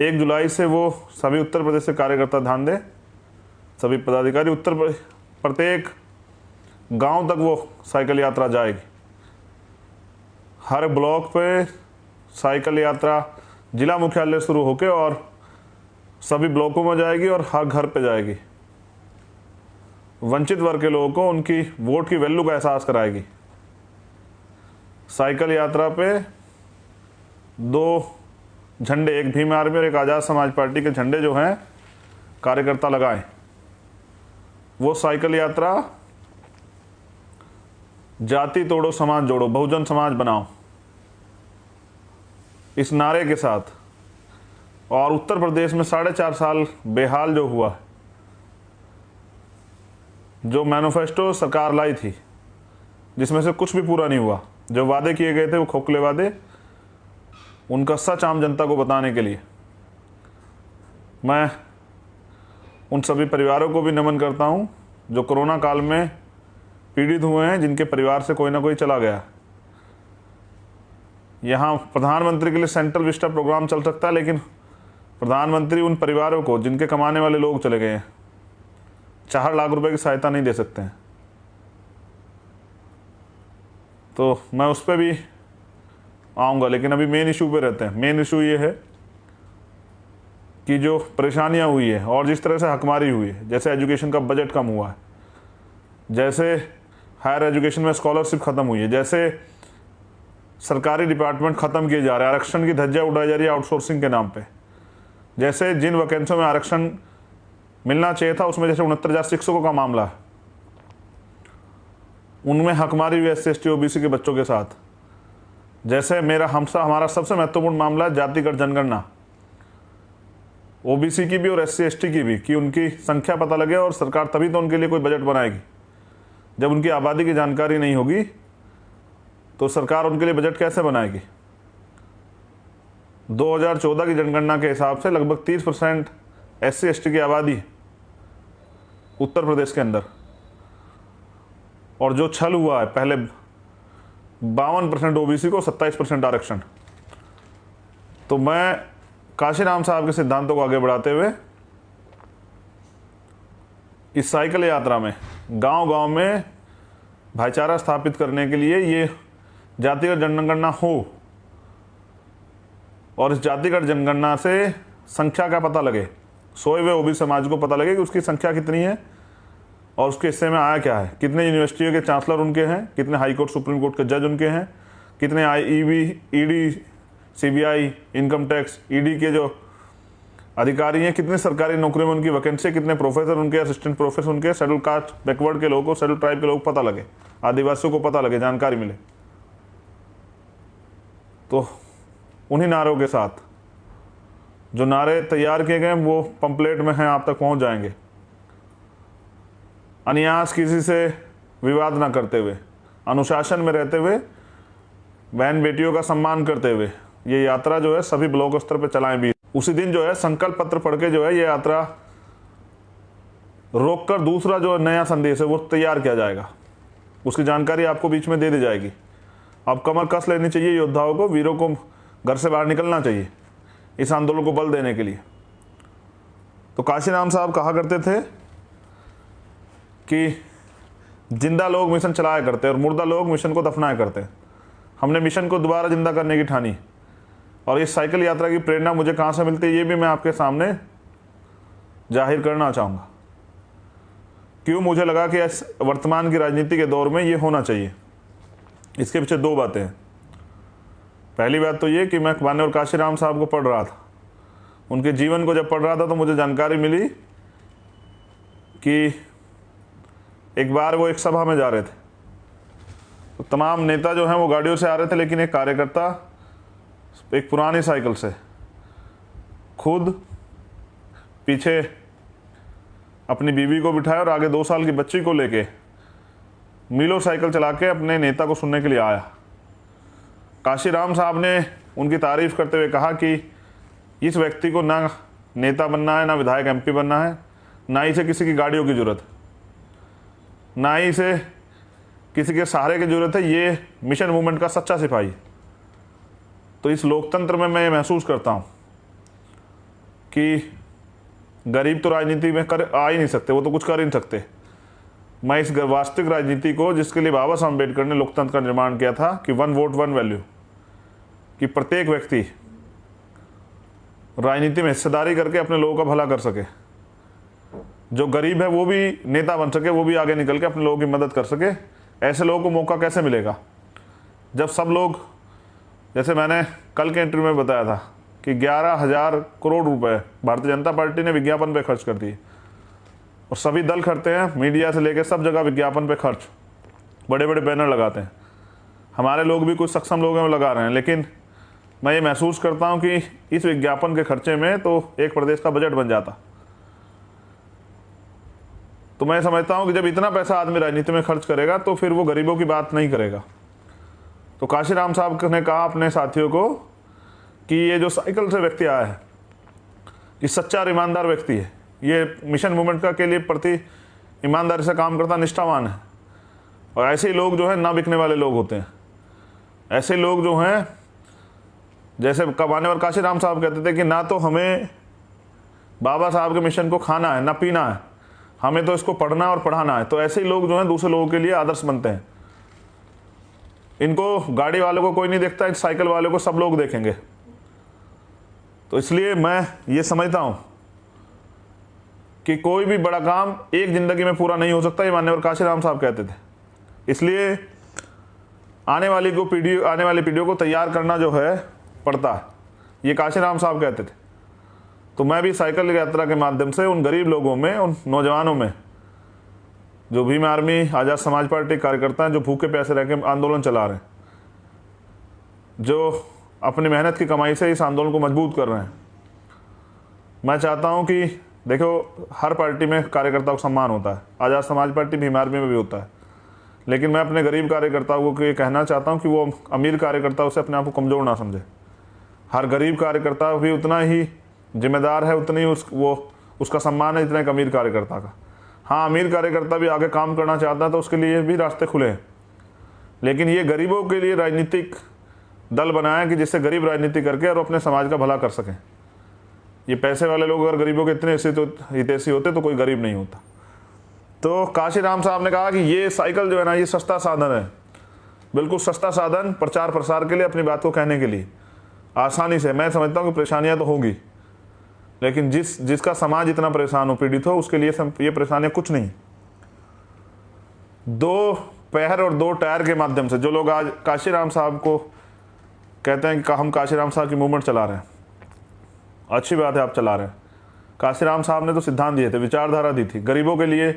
1 जुलाई से वो सभी उत्तर प्रदेश के कार्यकर्ता ध्यान दें, सभी पदाधिकारी प्रत्येक गांव तक वो साइकिल यात्रा जाएगी। हर ब्लॉक पे साइकिल यात्रा जिला मुख्यालय शुरू होकर और सभी ब्लॉकों में जाएगी और हर घर पे जाएगी। वंचित वर्ग के लोगों को उनकी वोट की वैल्यू का एहसास कराएगी। साइकिल यात्रा पे 2 झंडे, एक भीम आर्मी और एक आज़ाद समाज पार्टी के झंडे जो हैं कार्यकर्ता लगाएं। वो साइकिल यात्रा जाति तोड़ो समाज जोड़ो, बहुजन समाज बनाओ, इस नारे के साथ। और उत्तर प्रदेश में 4.5 साल बेहाल जो हुआ, जो मैनिफेस्टो सरकार लाई थी जिसमें से कुछ भी पूरा नहीं हुआ, जो वादे किए गए थे वो खोखले वादे, उनका सच आम जनता को बताने के लिए मैं उन सभी परिवारों को भी नमन करता हूं जो कोरोना काल में पीड़ित हुए हैं, जिनके परिवार से कोई ना कोई चला गया। यहाँ प्रधानमंत्री के लिए सेंट्रल विस्टा प्रोग्राम चल सकता है, लेकिन प्रधानमंत्री उन परिवारों को जिनके कमाने वाले लोग चले गए हैं 4 लाख रुपए की सहायता नहीं दे सकते हैं। तो मैं उस पर भी आऊँगा, लेकिन अभी मेन इशू पे रहते हैं। मेन इशू ये है कि जो परेशानियाँ हुई है और जिस तरह से हकमारी हुई है, जैसे एजुकेशन का बजट कम हुआ है, जैसे हायर एजुकेशन में स्कॉलरशिप ख़त्म हुई है, जैसे सरकारी डिपार्टमेंट ख़त्म किए जा रहे हैं, आरक्षण की धज्जियाँ उड़ाई जा रही है आउटसोर्सिंग के नाम पे, जैसे जिन वैकेंसियों में आरक्षण मिलना चाहिए था उसमें जैसे 69,000 शिक्षकों का मामला है, उनमें हकमारी हुई SC ST OBC के बच्चों के साथ। जैसे हमारा सबसे महत्वपूर्ण मामला है जातिगत जनगणना, OBC की भी और SC ST की भी, कि उनकी संख्या पता लगे, और सरकार तभी तो उनके लिए कोई बजट बनाएगी। जब उनकी आबादी की जानकारी नहीं होगी तो सरकार उनके लिए बजट कैसे बनाएगी। 2014 की जनगणना के हिसाब से लगभग 30% SC ST की आबादी है उत्तर प्रदेश के अंदर, और जो छल हुआ है पहले 52% OBC को, 27% आरक्षण। तो मैं काशीराम साहब के सिद्धांतों को आगे बढ़ाते हुए इस साइकिल यात्रा में गांव-गांव में भाईचारा स्थापित करने के लिए ये जातिगत जनगणना हो, और इस जातिगत जनगणना से संख्या का पता लगे, सोए हुए OBC समाज को पता लगे कि उसकी संख्या कितनी है और उसके हिस्से में आया क्या है, कितने यूनिवर्सिटियों के चांसलर उनके हैं, कितने हाई कोर्ट सुप्रीम कोर्ट के जज उनके हैं, कितने IEB ED CBI income tax ED के जो अधिकारी हैं, कितने सरकारी नौकरियों में उनकी वैकेंसी, कितने प्रोफेसर उनके, असिस्टेंट प्रोफेसर उनके, शेड्यूल कास्ट बैकवर्ड के लोगों को, शेड्यूल ट्राइब के लोगों को पता लगे, आदिवासियों को पता लगे, जानकारी मिले। तो उन्हीं नारों के साथ जो नारे तैयार किए गए वो पंपलेट में हैं, आप तक पहुंच जाएंगे। अनियास किसी से विवाद ना करते हुए, अनुशासन में रहते हुए, बहन बेटियों का सम्मान करते हुए ये यात्रा जो है सभी ब्लॉक स्तर पर चलाएं भी। उसी दिन जो है संकल्प पत्र पढ़ के जो है ये यात्रा रोककर दूसरा जो नया संदेश है वो तैयार किया जाएगा, उसकी जानकारी आपको बीच में दे दी जाएगी। अब कमर कस लेनी चाहिए योद्धाओं को, वीरों को घर से बाहर निकलना चाहिए इस आंदोलन को बल देने के लिए। तो काशीराम साहब कहा करते थे कि जिंदा लोग मिशन चलाया करते और मुर्दा लोग मिशन को दफनाया करते। हमने मिशन को दोबारा जिंदा करने की ठानी, और इस साइकिल यात्रा की प्रेरणा मुझे कहाँ से मिलती है ये भी मैं आपके सामने जाहिर करना चाहूँगा। क्यों मुझे लगा कि इस वर्तमान की राजनीति के दौर में ये होना चाहिए, इसके पीछे 2 बातें हैं। पहली बात तो ये कि मैं माननीय काशीराम साहब को पढ़ रहा था, उनके जीवन को जब पढ़ रहा था तो मुझे जानकारी मिली कि एक बार वो एक सभा में जा रहे थे, तो तमाम नेता जो हैं वो गाड़ियों से आ रहे थे, लेकिन एक कार्यकर्ता एक पुरानी साइकिल से खुद पीछे अपनी बीवी को बिठाया और आगे 2 साल की बच्ची को लेके मीलों साइकिल चला के अपने नेता को सुनने के लिए आया। काशीराम साहब ने उनकी तारीफ करते हुए कहा कि इस व्यक्ति को ना नेता बनना है, ना विधायक MP बनना है, ना ही इसे किसी की गाड़ियों की ज़रूरत, ना ही इसे किसी के सहारे की ज़रूरत है, ये मिशन मूवमेंट का सच्चा सिपाही। तो इस लोकतंत्र में मैं ये महसूस करता हूँ कि गरीब तो राजनीति में आ ही नहीं सकते, वो तो कुछ कर ही नहीं सकते। मैं इस वास्तविक राजनीति को, जिसके लिए बाबा साहब अम्बेडकर ने लोकतंत्र का निर्माण किया था कि 1 वोट 1 वैल्यू, कि प्रत्येक व्यक्ति राजनीति में हिस्सेदारी करके अपने लोगों का भला कर सके, जो गरीब है वो भी नेता बन सके, वो भी आगे निकल के अपने लोगों की मदद कर सके। ऐसे लोगों को मौका कैसे मिलेगा जब सब लोग, जैसे मैंने कल के इंटरव्यू में बताया था कि 11,000 करोड़ रुपए भारतीय जनता पार्टी ने विज्ञापन पे खर्च कर दिए, और सभी दल करते हैं, मीडिया से लेकर सब जगह विज्ञापन पे खर्च, बड़े बड़े बैनर लगाते हैं। हमारे लोग भी कुछ सक्षम लोग हैं लगा रहे हैं, लेकिन मैं ये महसूस करता हूँ कि इस विज्ञापन के खर्चे में तो एक प्रदेश का बजट बन जाता। तो मैं समझता हूँ कि जब इतना पैसा आदमी राजनीति में खर्च करेगा तो फिर वो गरीबों की बात नहीं करेगा। तो काशीराम साहब ने कहा अपने साथियों को कि ये जो साइकिल से व्यक्ति आया है, ये सच्चा और ईमानदार व्यक्ति है, ये मिशन मूवमेंट का के लिए प्रति ईमानदारी से काम करता, निष्ठावान है। और ऐसे ही लोग जो है ना बिकने वाले लोग होते हैं। ऐसे लोग जो हैं, जैसे कमाने और काशीराम साहब कहते थे कि ना तो हमें बाबा साहब के मिशन को खाना है ना पीना है, हमें तो इसको पढ़ना और पढ़ाना है। तो ऐसे ही लोग जो हैं दूसरे लोगों के लिए आदर्श बनते हैं। इनको गाड़ी वालों को कोई नहीं देखता, इन साइकिल वालों को सब लोग देखेंगे। तो इसलिए मैं ये समझता हूँ कि कोई भी बड़ा काम एक ज़िंदगी में पूरा नहीं हो सकता, ये माननीय काशीराम साहब कहते थे। इसलिए आने वाली पीढ़ियों को तैयार करना जो है पड़ता है, ये काशीराम साहब कहते थे। तो मैं भी साइकिल यात्रा के माध्यम से उन गरीब लोगों में, उन नौजवानों में, जो भीम आर्मी आज़ाद समाज पार्टी कार्यकर्ता हैं, जो भूखे प्यासे रह के आंदोलन चला रहे हैं, जो अपनी मेहनत की कमाई से इस आंदोलन को मजबूत कर रहे हैं, मैं चाहता हूं कि देखो, हर पार्टी में कार्यकर्ताओं को सम्मान होता है, आज़ाद समाज पार्टी भीम आर्मी में भी होता है, लेकिन मैं अपने गरीब कार्यकर्ताओं को ये कहना चाहता हूं कि वो अमीर कार्यकर्ताओं से अपने आप को कमज़ोर ना समझे। हर गरीब कार्यकर्ता भी उतना ही जिम्मेदार है, उतनी उसका सम्मान है जितना एक अमीर कार्यकर्ता का। हाँ, अमीर कार्यकर्ता भी आगे काम करना चाहता है तो उसके लिए भी रास्ते खुले हैं, लेकिन ये गरीबों के लिए राजनीतिक दल बनाया कि जिससे गरीब राजनीति करके और अपने समाज का भला कर सकें। ये पैसे वाले लोग अगर गरीबों के इतने हितैषी होते तो कोई गरीब नहीं होता। तो काशीराम साहब ने कहा कि ये साइकिल जो है ना, ये सस्ता साधन है, बिल्कुल सस्ता साधन प्रचार प्रसार के लिए, अपनी बात को कहने के लिए आसानी से। मैं समझता हूँ कि परेशानियाँ तो होगी, लेकिन जिसका समाज इतना परेशान हो, पीड़ित हो, उसके लिए ये परेशानियाँ कुछ नहीं। 2 पैर और 2 टायर के माध्यम से जो लोग आज काशीराम साहब को कहते हैं कि हम काशीराम साहब की मूवमेंट चला रहे हैं, अच्छी बात है, आप चला रहे हैं। काशीराम साहब ने तो सिद्धांत दिए थे, विचारधारा दी थी गरीबों के लिए।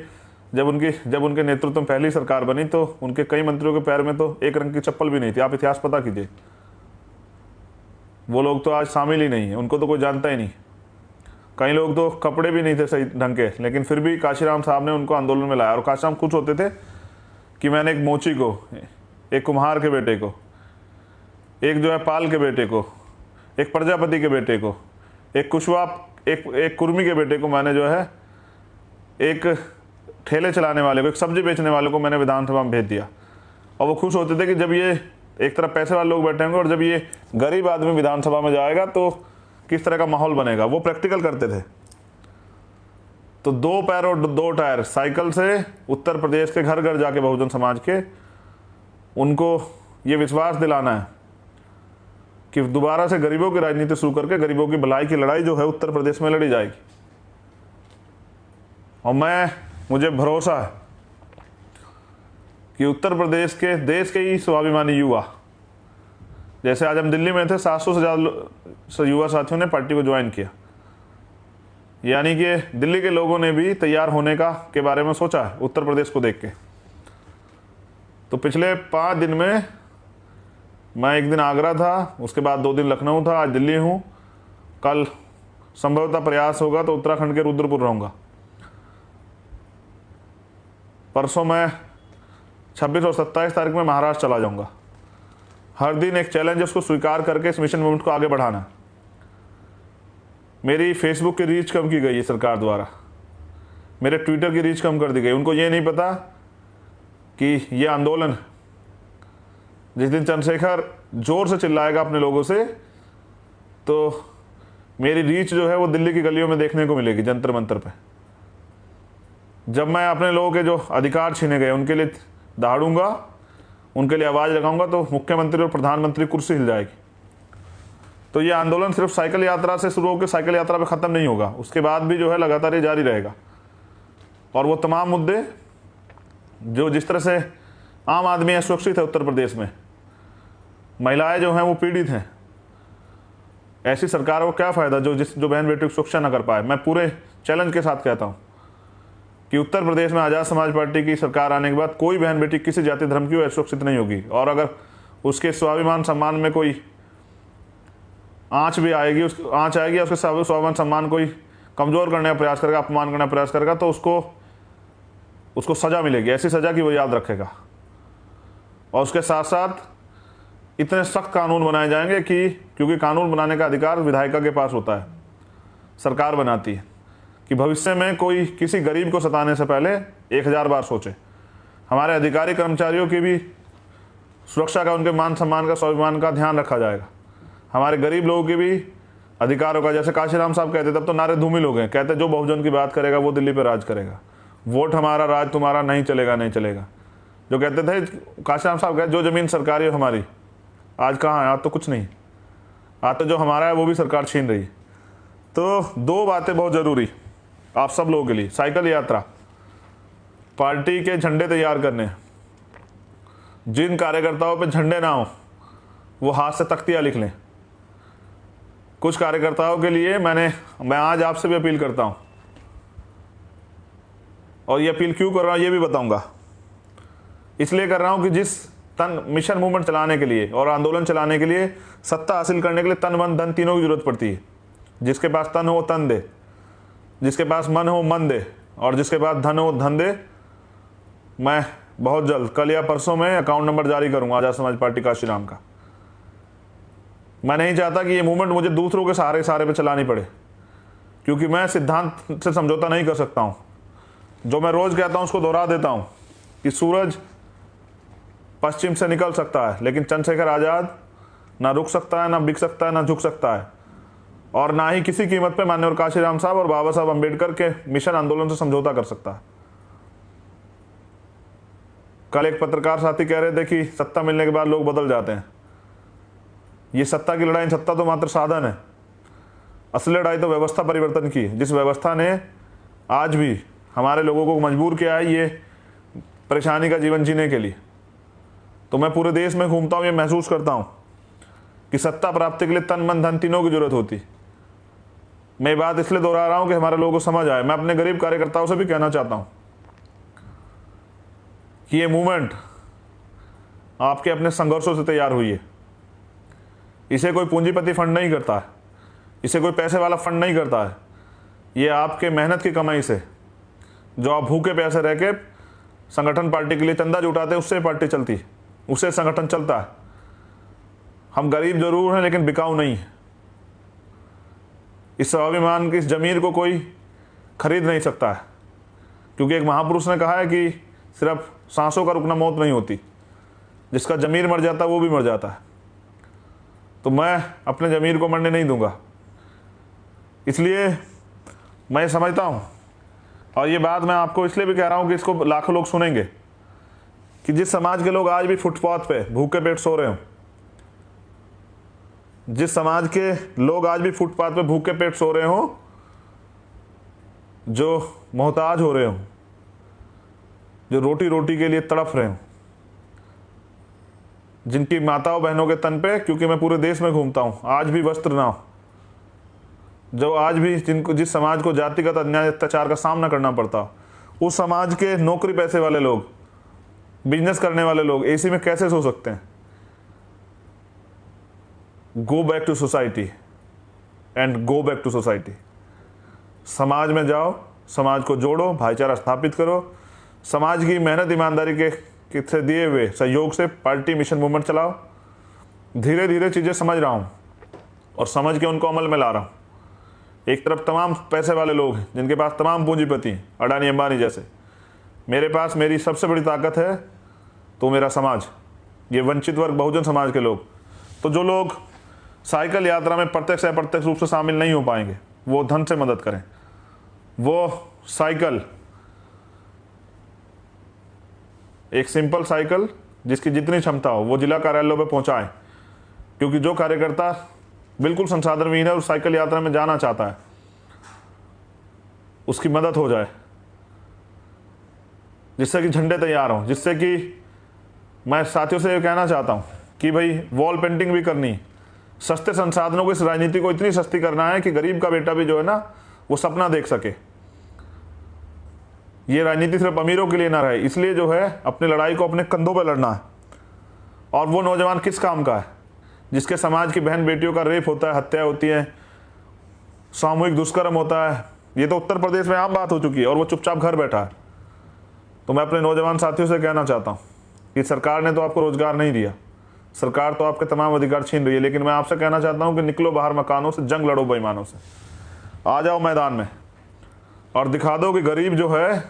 जब उनके नेतृत्व में पहली सरकार बनी तो उनके कई मंत्रियों के पैर में तो एक रंग की चप्पल भी नहीं थी। आप इतिहास पता कीजिए, वो लोग तो आज शामिल ही नहीं है, उनको तो कोई जानता ही नहीं। कई लोग तो कपड़े भी नहीं थे सही ढंग के, लेकिन फिर भी काशीराम साहब ने उनको आंदोलन में लाया। और काशीराम खुश होते थे कि मैंने एक मोची को, एक कुम्हार के बेटे को, एक जो है पाल के बेटे को, एक प्रजापति के बेटे को, एक कुशवाहा, एक कुर्मी के बेटे को, मैंने जो है एक ठेले चलाने वाले को, एक सब्जी बेचने वाले को मैंने विधानसभा में भेज दिया। और वो खुश होते थे कि जब ये एक तरफ पैसे वाले लोग बैठे होंगे और जब ये गरीब आदमी विधानसभा में जाएगा तो किस तरह का माहौल बनेगा, वो प्रैक्टिकल करते थे। तो 2 पैर और 2 टायर साइकिल से उत्तर प्रदेश के घर घर जाके बहुजन समाज के उनको ये विश्वास दिलाना है कि दोबारा से गरीबों की राजनीति शुरू करके गरीबों की भलाई की लड़ाई जो है उत्तर प्रदेश में लड़ी जाएगी। और मुझे भरोसा है कि उत्तर प्रदेश के, देश के ही स्वाभिमानी युवा, जैसे आज हम दिल्ली में थे, 700 से ज़्यादा युवा साथियों ने पार्टी को ज्वाइन किया, यानी कि दिल्ली के लोगों ने भी तैयार होने के बारे में सोचा है उत्तर प्रदेश को देख के। तो पिछले 5 दिन में मैं एक दिन आगरा था, उसके बाद 2 दिन लखनऊ था, आज दिल्ली हूँ। कल संभवतः प्रयास होगा तो उत्तराखंड के रुद्रपुर रहूँगा। परसों मैं 26 और 27 तारीख में महाराष्ट्र चला जाऊँगा। हर दिन एक चैलेंज है, उसको स्वीकार करके इस मिशन मूवमेंट को आगे बढ़ाना। मेरी फेसबुक की रीच कम की गई है सरकार द्वारा, मेरे ट्विटर की रीच कम कर दी गई। उनको ये नहीं पता कि ये आंदोलन, जिस दिन चंद्रशेखर जोर से चिल्लाएगा अपने लोगों से तो मेरी रीच जो है वो दिल्ली की गलियों में देखने को मिलेगी, जंतर मंतर पे। जब मैं अपने लोगों के जो अधिकार छीने गए उनके लिए दहाड़ूंगा, उनके लिए आवाज़ लगाऊंगा, तो मुख्यमंत्री और प्रधानमंत्री कुर्सी हिल जाएगी। तो ये आंदोलन सिर्फ साइकिल यात्रा से शुरू होकर साइकिल यात्रा पे ख़त्म नहीं होगा, उसके बाद भी जो है लगातार ये जारी रहेगा। और वो तमाम मुद्दे जो जिस तरह से आम आदमी असुरक्षित है उत्तर प्रदेश में, महिलाएं जो हैं वो पीड़ित हैं, ऐसी सरकार को क्या फ़ायदा जो बहन बेटी की सुरक्षा ना कर पाए। मैं पूरे चैलेंज के साथ कहता हूँ कि उत्तर प्रदेश में आज़ाद समाज पार्टी की सरकार आने के बाद कोई बहन बेटी किसी जाति धर्म की असुरक्षित नहीं होगी। और अगर उसके स्वाभिमान सम्मान में कोई आँच भी आएगी, आँच आएगी, उसके स्वाभिमान सम्मान कोई कमज़ोर करने का प्रयास करेगा, अपमान करने का प्रयास करेगा, तो उसको सज़ा मिलेगी, ऐसी सज़ा की वो याद रखेगा। और उसके साथ साथ इतने सख्त कानून बनाए जाएंगे कि, क्योंकि कानून बनाने का अधिकार विधायिका के पास होता है, सरकार बनाती है, कि भविष्य में कोई किसी गरीब को सताने से पहले 1000 बार सोचे। हमारे अधिकारी कर्मचारियों की भी सुरक्षा का, उनके मान सम्मान का, स्वाभिमान का ध्यान रखा जाएगा। हमारे गरीब लोगों की भी अधिकारों का, जैसे काशीराम साहब कहते, तब तो नारे धूमिल हो गए, कहते जो बहुजन की बात करेगा वो दिल्ली पर राज करेगा, वोट हमारा राज तुम्हारा नहीं चलेगा, नहीं चलेगा। जो कहते थे काशीराम साहब, कहते जो ज़मीन सरकारी हो हमारी, आज कहाँ है? आज तो कुछ नहीं, आज तो जो हमारा है वो भी सरकार छीन रही है। तो 2 बातें बहुत ज़रूरी आप सब लोगों के लिए। साइकिल यात्रा, पार्टी के झंडे तैयार करने, जिन कार्यकर्ताओं पे झंडे ना हो वो हाथ से तख्तियाँ लिख लें। कुछ कार्यकर्ताओं के लिए मैं आज आपसे भी अपील करता हूँ, और ये अपील क्यों कर रहा हूँ ये भी बताऊंगा। इसलिए कर रहा हूँ कि जिस मिशन मूवमेंट चलाने के लिए और आंदोलन चलाने के लिए, सत्ता हासिल करने के लिए तन मन धन तीनों की जरूरत पड़ती है। जिसके पास तन हो तन दे, जिसके पास मन हो मन दे, और जिसके पास धन हो धन दे। मैं बहुत जल्द, कल या परसों में अकाउंट नंबर जारी करूंगा आज़ाद समाज पार्टी काशीराम का। मैं नहीं चाहता कि ये मूवमेंट मुझे दूसरों के सहारे पे चलानी पड़े, क्योंकि मैं सिद्धांत से समझौता नहीं कर सकता हूँ। जो मैं रोज़ कहता हूँ उसको दोहरा देता हूँ कि सूरज पश्चिम से निकल सकता है, लेकिन चंद्रशेखर आज़ाद ना रुक सकता है, ना बिक सकता है, ना झुक सकता है, और ना ही किसी कीमत पे माननीय काशीराम साहब और बाबा साहब अम्बेडकर के मिशन आंदोलन से समझौता कर सकता है। कल एक पत्रकार साथी कह रहे थे कि सत्ता मिलने के बाद लोग बदल जाते हैं। ये सत्ता की लड़ाई, सत्ता तो मात्र साधन है, असली लड़ाई तो व्यवस्था परिवर्तन की है, जिस व्यवस्था ने आज भी हमारे लोगों को मजबूर किया है ये परेशानी का जीवन जीने के लिए। तो मैं पूरे देश में घूमता हूँ, ये महसूस करता हूँ कि सत्ता प्राप्ति के लिए तन मन धन तीनों की जरूरत होती। मैं बात इसलिए दोहरा रहा हूँ कि हमारे लोगों को समझ आए। मैं अपने गरीब कार्यकर्ताओं से भी कहना चाहता हूँ कि ये मूवमेंट आपके अपने संघर्षों से तैयार हुई है। इसे कोई पूंजीपति फंड नहीं करता है, इसे कोई पैसे वाला फंड नहीं करता है। ये आपके मेहनत की कमाई से, जो आप भूखे पैसे रह के संगठन पार्टी के लिए चंदा जुटाते हैं, उससे पार्टी चलती है, उससे संगठन चलता है। हम गरीब जरूर हैं लेकिन बिकाऊ नहीं है। इस स्वाभिमान की, इस जमीर को कोई खरीद नहीं सकता है, क्योंकि एक महापुरुष ने कहा है कि सिर्फ सांसों का रुकना मौत नहीं होती, जिसका जमीर मर जाता है वो भी मर जाता है। तो मैं अपने जमीर को मरने नहीं दूंगा। इसलिए मैं समझता हूँ, और ये बात मैं आपको इसलिए भी कह रहा हूँ कि इसको लाखों लोग सुनेंगे, कि जिस समाज के लोग आज भी फुटपाथ पे भूखे पेट सो रहे हो, जिस समाज के लोग आज भी फुटपाथ पे भूखे पेट सो रहे हो, जो मोहताज हो रहे हो, जो रोटी रोटी के लिए तड़प रहे हो, जिनकी माताओं बहनों के तन पे, क्योंकि मैं पूरे देश में घूमता हूँ, आज भी वस्त्र ना हो, जो आज भी जिस समाज को जातिगत अन्याय अत्याचार का सामना करना पड़ता, उस समाज के नौकरी पैसे वाले लोग, बिजनेस करने वाले लोग एसी में कैसे सो सकते हैं? Go back to society and go back to society. समाज में जाओ, समाज को जोड़ो, भाईचारा स्थापित करो, समाज की मेहनत ईमानदारी के से दिए हुए सहयोग से पार्टी मिशन मूवमेंट चलाओ। धीरे धीरे चीज़ें समझ रहा हूँ और समझ के उनको अमल में ला रहा हूँ। एक तरफ तमाम पैसे वाले लोग हैं जिनके पास तमाम पूंजीपति हैं, अडानी अंबानी जैसे। मेरे पास मेरी सबसे बड़ी ताकत है तो मेरा समाज, ये वंचित वर्ग बहुजन समाज के लोग। तो जो लोग साइकिल यात्रा में प्रत्यक्ष या अप्रत्यक्ष रूप से शामिल नहीं हो पाएंगे, वो धन से मदद करें। वो साइकिल, एक सिंपल साइकिल जिसकी जितनी क्षमता हो वो जिला कार्यालयों पर पहुंचाएं, क्योंकि जो कार्यकर्ता बिल्कुल संसाधन विहीन है और साइकिल यात्रा में जाना चाहता है, उसकी मदद हो जाए, जिससे कि झंडे तैयार हों। जिससे कि मैं साथियों से ये कहना चाहता हूँ कि भाई वॉल पेंटिंग भी करनी, सस्ते संसाधनों को, इस राजनीति को इतनी सस्ती करना है कि गरीब का बेटा भी जो है ना वो सपना देख सके। ये राजनीति सिर्फ अमीरों के लिए ना रहे, इसलिए जो है अपनी लड़ाई को अपने कंधों पर लड़ना है। और वो नौजवान किस काम का है जिसके समाज की बहन बेटियों का रेप होता है, हत्या होती है, सामूहिक दुष्कर्म होता है। ये तो उत्तर प्रदेश में आम बात हो चुकी है और वो चुपचाप घर बैठा है। तो मैं अपने नौजवान साथियों से कहना चाहता हूँ कि सरकार ने तो आपको रोजगार नहीं दिया, सरकार तो आपके तमाम अधिकार छीन रही है, लेकिन मैं आपसे कहना चाहता हूँ कि निकलो बाहर मकानों से, जंग लड़ो बेईमानों से, आ जाओ मैदान में और दिखा दो कि गरीब जो है,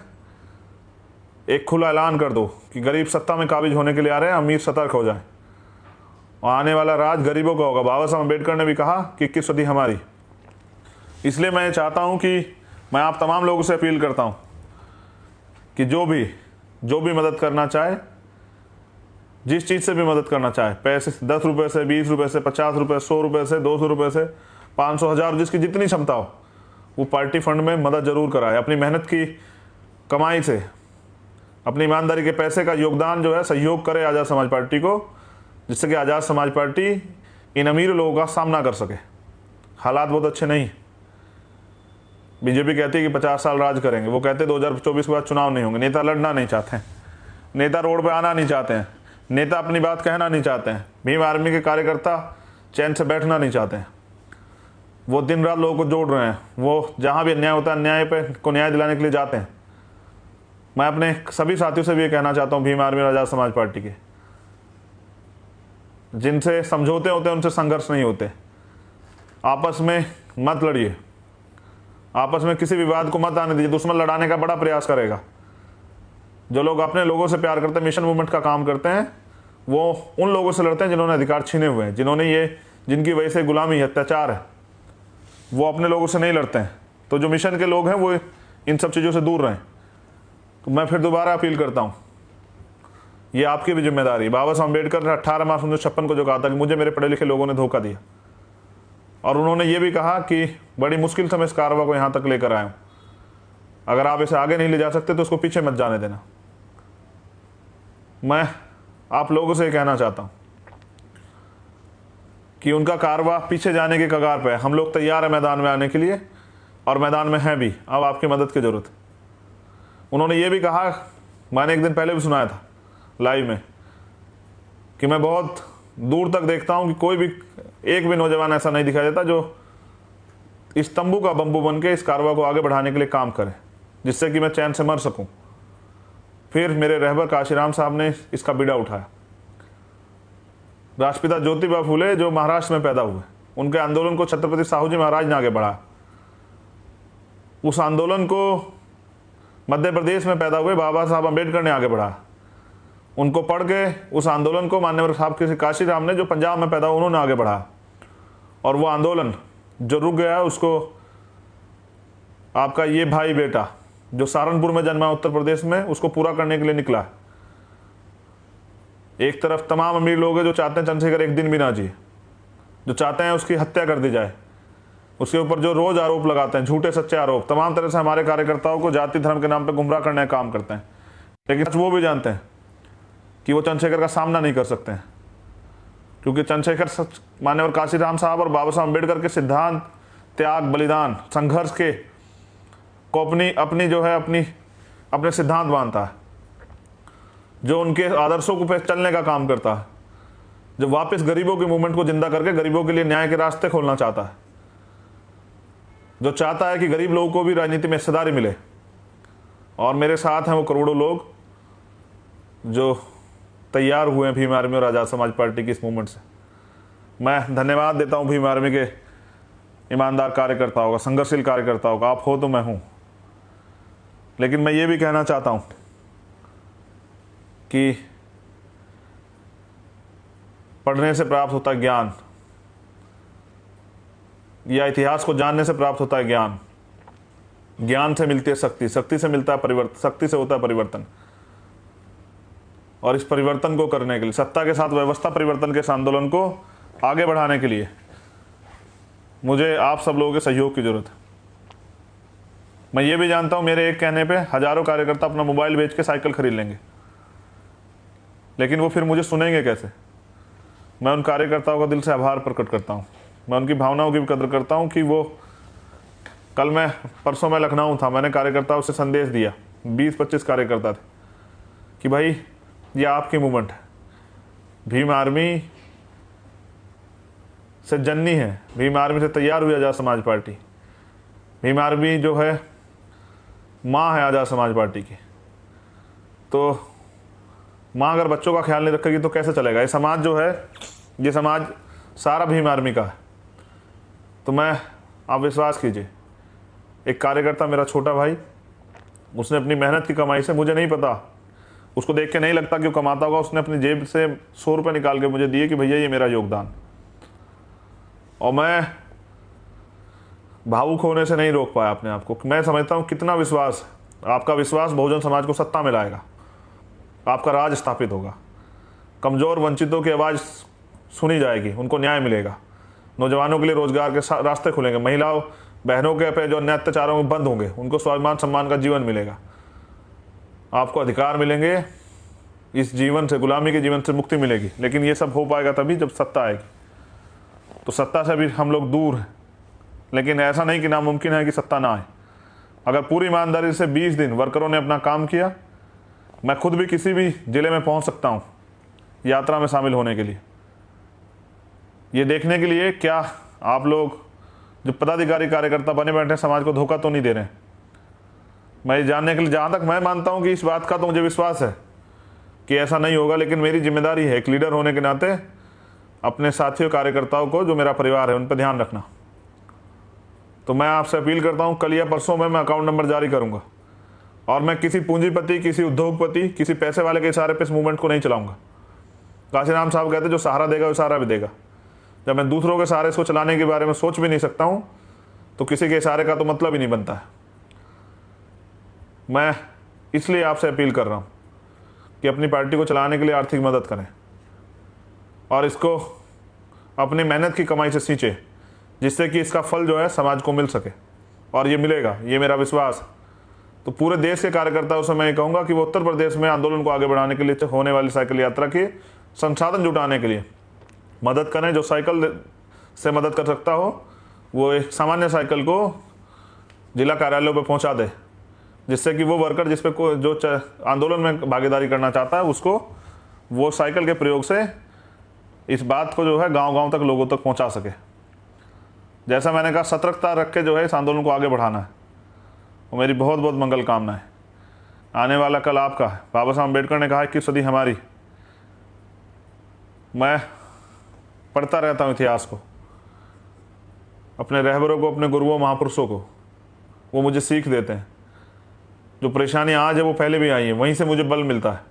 एक खुला ऐलान कर दो कि गरीब सत्ता में काबिज होने के लिए आ रहे हैं, अमीर सतर्क हो जाए और आने वाला राज गरीबों का होगा। बाबा साहब अम्बेडकर ने भी कहा कि 21 सदी हमारी। इसलिए मैं चाहता हूँ कि मैं आप तमाम लोगों से अपील करता हूँ कि जो भी मदद करना चाहे, जिस चीज़ से भी मदद करना चाहे, पैसे 10 रुपये से, 20 रुपये से, 50 रुपये, 100 रुपये से, 200 रुपये से, 500, 1000, जिसकी जितनी क्षमता हो वो पार्टी फंड में मदद जरूर कराए। अपनी मेहनत की कमाई से, अपनी ईमानदारी के पैसे का योगदान जो है सहयोग करे आज़ाद समाज पार्टी को, जिससे कि आज़ाद समाज पार्टी इन अमीर लोगों का सामना कर सके। हालात बहुत अच्छे नहीं। बीजेपी कहती है कि 50 साल राज करेंगे, वो कहते 2024 के बाद चुनाव नहीं होंगे। नेता लड़ना नहीं चाहते हैं, नेता रोड पे आना नहीं चाहते हैं, नेता अपनी बात कहना नहीं चाहते हैं, भीम आर्मी के कार्यकर्ता चैन से बैठना नहीं चाहते हैं। वो दिन रात लोगों को जोड़ रहे हैं, वो जहाँ भी अन्याय होता है अन्याय पे को न्याय दिलाने के लिए जाते हैं। मैं अपने सभी साथियों से भी ये कहना चाहता हूँ, भीम आर्मी और आज़ाद समाज पार्टी के, जिनसे समझौते होते हैं उनसे संघर्ष नहीं होते। आपस में मत लड़िए, आपस में किसी विवाद को मत आने दीजिए। दुश्मन लड़ाने का बड़ा प्रयास करेगा। जो लोग अपने लोगों से प्यार करते हैं, मिशन मूवमेंट का काम करते हैं, वो उन लोगों से लड़ते हैं जिन्होंने अधिकार छीने हुए हैं, जिनकी वजह से गुलामी अत्याचार है, वो अपने लोगों से नहीं लड़ते हैं। तो जो मिशन के लोग हैं वो इन सब चीज़ों से दूर रहें। तो मैं फिर दोबारा अपील करता हूँ, ये आपकी भी जिम्मेदारी। बाबा साहब अम्बेडकर ने 18 मार्च 1956 को जो कहा था कि मुझे मेरे पढ़े लिखे लोगों ने धोखा दिया, और उन्होंने ये भी कहा कि बड़ी मुश्किल से मैं इस कारवा को यहाँ तक लेकर आया हूँ, अगर आप इसे आगे नहीं ले जा सकते तो उसको पीछे मत जाने देना। मैं आप लोगों से कहना चाहता हूँ कि उनका कारवा पीछे जाने के कगार पे है। हम लोग तैयार हैं मैदान में आने के लिए, और मैदान में हैं भी। अब आपकी मदद की ज़रूरत है। उन्होंने ये भी कहा, मैंने एक दिन पहले भी सुनाया था लाइव में, कि मैं बहुत दूर तक देखता हूँ कि कोई भी एक भी नौजवान ऐसा नहीं दिखाई देता जो इस तंबू का बम्बू बन के इस कारवा को आगे बढ़ाने के लिए काम करे, जिससे कि मैं चैन से मर सकूं। फिर मेरे रहबर काशीराम साहब ने इसका बीड़ा उठाया। राष्ट्रपिता ज्योतिबा फूले जो महाराष्ट्र में पैदा हुए, उनके आंदोलन को छत्रपति साहू जी महाराज ने आगे बढ़ाया। उस आंदोलन को मध्य प्रदेश में पैदा हुए बाबा साहब अम्बेडकर ने आगे बढ़ाया। उनको पढ़ के उस आंदोलन को मान्यवर साहब के काशीराम ने जो पंजाब में पैदा हुए उन्होंने आगे बढ़ाया। और वो आंदोलन जो रुक गया उसको आपका ये भाई बेटा जो सहारनपुर में जन्मा उत्तर प्रदेश में, उसको पूरा करने के लिए निकला। एक तरफ तमाम अमीर लोग हैं जो चाहते हैं चंद्रशेखर एक दिन भी ना जिए, जो चाहते हैं उसकी हत्या कर दी जाए, उसके ऊपर जो रोज आरोप लगाते हैं, झूठे सच्चे आरोप, तमाम तरह से हमारे कार्यकर्ताओं को जाति धर्म के नाम पर गुमराह करने का काम करते हैं। लेकिन वो भी जानते हैं कि वो चंद्रशेखर का सामना नहीं कर सकते हैं, क्योंकि चंद्रशेखर मान्यवर काशीराम साहब और बाबा साहब अम्बेडकर के सिद्धांत, त्याग, बलिदान, संघर्ष के को अपने सिद्धांत मानता है, जो उनके आदर्शों को पे चलने का काम करता है, जो वापस गरीबों के मूवमेंट को जिंदा करके गरीबों के लिए न्याय के रास्ते खोलना चाहता है, जो चाहता है कि गरीब लोगों को भी राजनीति में हिस्सेदारी मिले। और मेरे साथ हैं वो करोड़ों लोग जो तैयार हुए हैं भीम आर्मी और आज़ाद समाज पार्टी की इस मूवमेंट से। मैं धन्यवाद देता हूं भीम आर्मी के ईमानदार कार्यकर्ताओं का, संघर्षशील कार्यकर्ताओं का। आप हो तो मैं हूं। लेकिन मैं ये भी कहना चाहता हूं कि पढ़ने से प्राप्त होता ज्ञान, या इतिहास को जानने से प्राप्त होता है ज्ञान, ज्ञान से मिलती है शक्ति, शक्ति से मिलता है परिवर्तन, शक्ति से होता है परिवर्तन। और इस परिवर्तन को करने के लिए, सत्ता के साथ व्यवस्था परिवर्तन के इस आंदोलन को आगे बढ़ाने के लिए मुझे आप सब लोगों के सहयोग की जरूरत है। मैं ये भी जानता हूं मेरे एक कहने पे हजारों कार्यकर्ता अपना मोबाइल बेच के साइकिल खरीद लेंगे, लेकिन वो फिर मुझे सुनेंगे कैसे? मैं उन कार्यकर्ताओं का दिल से आभार प्रकट करता हूं, मैं उनकी भावनाओं की भी कदर करता हूं कि वो, परसों मैं लखनऊ था, मैंने कार्यकर्ताओं से संदेश दिया, 20-25 कार्यकर्ता थे कि भाई ये आपकी मूवमेंट है, भीम आर्मी से जननी है, भीम आर्मी से तैयार हुई आज़ाद समाज पार्टी, भीम आर्मी जो है माँ है आज़ाद समाज पार्टी की। तो माँ अगर बच्चों का ख्याल नहीं रखेगी तो कैसे चलेगा? ये समाज जो है, ये समाज सारा भीम आर्मी का है। तो आप विश्वास कीजिए, एक कार्यकर्ता मेरा छोटा भाई, उसने अपनी मेहनत की कमाई से, मुझे नहीं पता, उसको देख के नहीं लगता कि वो कमाता होगा, उसने अपनी जेब से 100 रुपये निकाल के मुझे दिए कि भैया ये मेरा योगदान। और मैं भावुक होने से नहीं रोक पाया अपने आप को। मैं समझता हूँ कितना विश्वास, आपका विश्वास बहुजन समाज को सत्ता में लाएगा, आपका राज स्थापित होगा, कमज़ोर वंचितों की आवाज़ सुनी जाएगी, उनको न्याय मिलेगा, नौजवानों के लिए रोजगार के रास्ते खुलेंगे, महिलाओं बहनों के पे जो अन्य अत्याचारों में बंद होंगे, उनको स्वाभिमान सम्मान का जीवन मिलेगा, आपको अधिकार मिलेंगे, इस जीवन से, गुलामी के जीवन से मुक्ति मिलेगी। लेकिन ये सब हो पाएगा तभी जब सत्ता आएगी। तो सत्ता से भी हम लोग दूर हैं, लेकिन ऐसा नहीं कि नामुमकिन है कि सत्ता ना आए। अगर पूरी ईमानदारी से 20 दिन वर्करों ने अपना काम किया, मैं खुद भी किसी भी ज़िले में पहुंच सकता हूं यात्रा में शामिल होने के लिए, ये देखने के लिए क्या आप लोग जो पदाधिकारी कार्यकर्ता बने बैठे समाज को धोखा तो नहीं दे रहे हैं। मैं ये जानने के लिए, जहाँ तक मैं मानता हूँ कि इस बात का तो मुझे विश्वास है कि ऐसा नहीं होगा, लेकिन मेरी जिम्मेदारी है एक लीडर होने के नाते अपने साथियों कार्यकर्ताओं को, जो मेरा परिवार है, उन पर ध्यान रखना। तो मैं आपसे अपील करता हूँ, कल या परसों में मैं अकाउंट नंबर जारी करूँगा, और मैं किसी पूंजीपति, किसी उद्योगपति, किसी पैसे वाले के इशारे पे इस मूवमेंट को नहीं चलाऊँगा। काशीराम साहब कहते जो सहारा देगा वो सहारा भी देगा। जब मैं दूसरों के सहारे इसको चलाने के बारे में सोच भी नहीं सकता हूँ, तो किसी के इशारे का तो मतलब ही नहीं बनता है। मैं इसलिए आपसे अपील कर रहा हूँ कि अपनी पार्टी को चलाने के लिए आर्थिक मदद करें, और इसको अपनी मेहनत की कमाई से सींचे, जिससे कि इसका फल जो है समाज को मिल सके, और ये मिलेगा, ये मेरा विश्वास। तो पूरे देश के कार्यकर्ताओं से मैं ये कहूँगा कि वो उत्तर प्रदेश में आंदोलन को आगे बढ़ाने के लिए होने वाली साइकिल यात्रा की संसाधन जुटाने के लिए मदद करें। जो साइकिल से मदद कर सकता हो, वो एक सामान्य साइकिल को जिला कार्यालयों पर पहुँचा दे, जिससे कि वो वर्कर जिस पे जो आंदोलन में भागीदारी करना चाहता है, उसको वो साइकिल के प्रयोग से इस बात को जो है गांव-गांव तक, लोगों तक पहुंचा सके। जैसा मैंने कहा, सतर्कता रख के जो है इस आंदोलन को आगे बढ़ाना है। और मेरी बहुत बहुत मंगल कामना है। आने वाला कल आपका है। बाबा साहब अम्बेडकर ने कहा 21 सदी हमारी। मैं पढ़ता रहता हूँ इतिहास को, अपने रहबरों को, अपने गुरुओं महापुरुषों को, वो मुझे सीख देते हैं। जो परेशानी आज है वो पहले भी आई है, वहीं से मुझे बल मिलता है।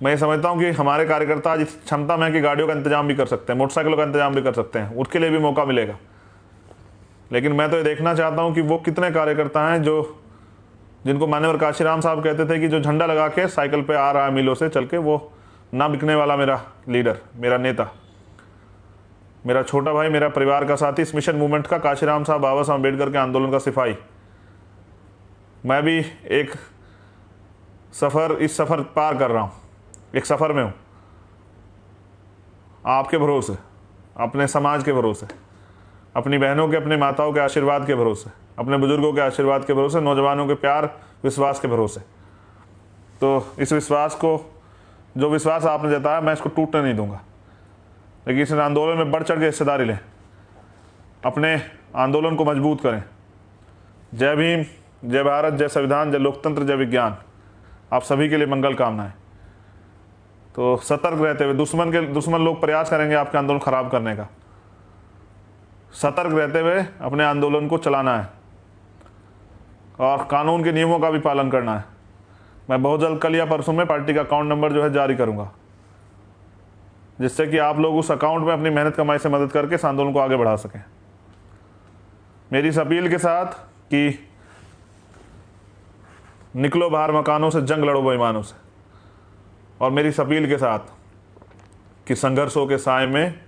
मैं ये समझता हूँ कि हमारे कार्यकर्ता आज इस क्षमता में है कि गाड़ियों का इंतजाम भी कर सकते हैं, मोटरसाइकिलों का इंतजाम भी कर सकते हैं, उसके लिए भी मौका मिलेगा। लेकिन मैं तो ये देखना चाहता हूँ कि वो कितने कार्यकर्ता हैं जिनको मान्यवर काशीराम साहब कहते थे कि जो झंडा लगा के साइकिल पे आ रहा है मिलों से चल के, वो ना बिकने वाला मेरा लीडर, मेरा नेता, मेरा छोटा भाई, मेरा परिवार का साथी, इस मिशन मूवमेंट का, काशीराम साहब, बाबा साहब अम्बेडकर के आंदोलन का सिपाही। मैं भी एक इस सफ़र पार कर रहा हूँ, एक सफ़र में हूँ, आपके भरोसे, अपने समाज के भरोसे, अपनी बहनों के, अपनी माताओं के आशीर्वाद के भरोसे, अपने बुजुर्गों के आशीर्वाद के भरोसे, नौजवानों के प्यार विश्वास के भरोसे। तो इस विश्वास को, जो विश्वास आपने जताया, मैं इसको टूटने नहीं दूंगा। लेकिन इस आंदोलन में बढ़ चढ़ के हिस्सेदारी लें, अपने आंदोलन को मजबूत करें। जय भीम, जय भारत, जय संविधान, जय लोकतंत्र, जय विज्ञान। आप सभी के लिए मंगल कामनाएं। तो सतर्क रहते हुए, दुश्मन लोग प्रयास करेंगे आपके आंदोलन खराब करने का। सतर्क रहते हुए अपने आंदोलन को चलाना है, और कानून के नियमों का भी पालन करना है। मैं बहुत जल्द कल या परसों में पार्टी का अकाउंट नंबर जो है जारी करूंगा। जिससे कि आप लोग उस अकाउंट में अपनी मेहनत कमाई से मदद करके इस आंदोलन को आगे बढ़ा सकें। मेरी इस अपील के साथ कि निकलो बाहर मकानों से, जंग लड़ो बेईमानों से, और मेरी इस अपील के साथ कि संघर्षों के साए में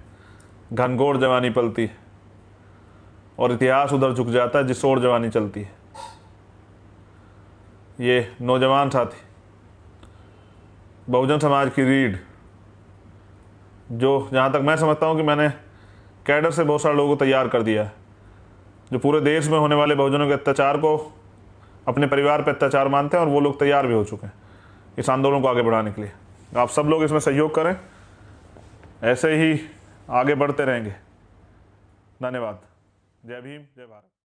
घनघोर जवानी पलती है और इतिहास उधर झुक जाता है जिस ओर जवानी चलती है। ये नौजवान साथी बहुजन समाज की रीढ़, जो जहाँ तक मैं समझता हूँ कि मैंने कैडर से बहुत सारे लोगों को तैयार कर दिया है, जो पूरे देश में होने वाले बहुजनों के अत्याचार को अपने परिवार पर अत्याचार मानते हैं, और वो लोग तैयार भी हो चुके हैं इस आंदोलन को आगे बढ़ाने के लिए। आप सब लोग इसमें सहयोग करें, ऐसे ही आगे बढ़ते रहेंगे। धन्यवाद। जय भीम, जय भारत।